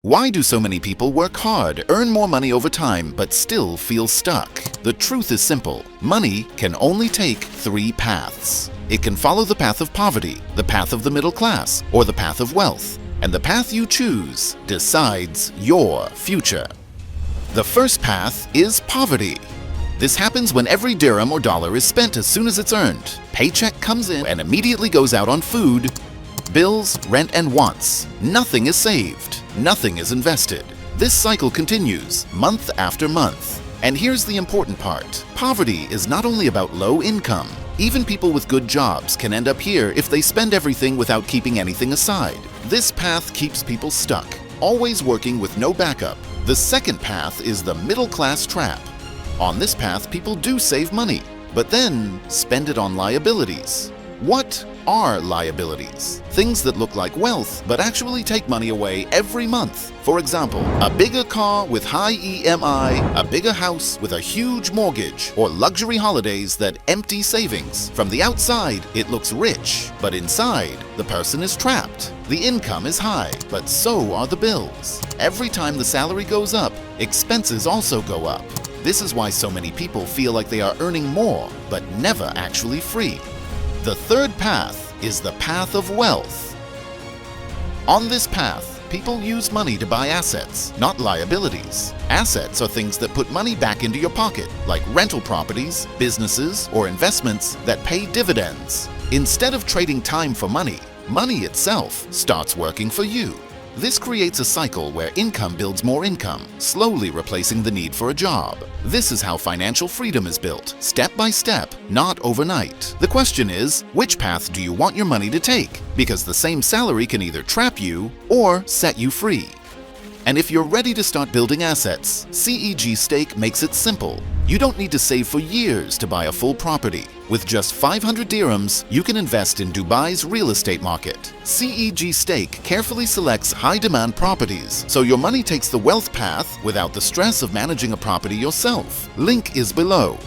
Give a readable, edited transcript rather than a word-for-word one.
Why do so many people work hard, earn more money over time, but still feel stuck? The truth is simple. Money can only take three paths. It can follow the path of poverty, the path of the middle class, or the path of wealth. And the path you choose decides your future. The first path is poverty. This happens when every dirham or dollar is spent as soon as it's earned. Paycheck comes in and immediately goes out on food, bills, rent, and wants. Nothing is saved. Nothing is invested. This cycle continues month after month. And here's the important part. Poverty is not only about low income. Even people with good jobs can end up here if they spend everything without keeping anything aside. This path keeps people stuck, always working with no backup. The second path is the middle class trap. On this path, people do save money, but then spend it on liabilities. What are liabilities? Things that look like wealth but actually take money away every month. For example, a bigger car with high EMI, a bigger house with a huge mortgage, or luxury holidays that empty savings. From the outside, it looks rich, but inside, the person is trapped. The income is high, but so are the bills. Every time the salary goes up, expenses also go up. This is why so many people feel like they are earning more, but never actually free. The third path is the path of wealth. On this path, people use money to buy assets, not liabilities. Assets are things that put money back into your pocket, like rental properties, businesses, or investments that pay dividends. Instead of trading time for money, money itself starts working for you. This creates a cycle where income builds more income, slowly replacing the need for a job. This is how financial freedom is built, step by step, not overnight. The question is, which path do you want your money to take? Because the same salary can either trap you or set you free. And if you're ready to start building assets, CEG Stake makes it simple. You don't need to save for years to buy a full property. With just 500 dirhams, you can invest in Dubai's real estate market. CEG Stake carefully selects high-demand properties, so your money takes the wealth path without the stress of managing a property yourself. Link is below.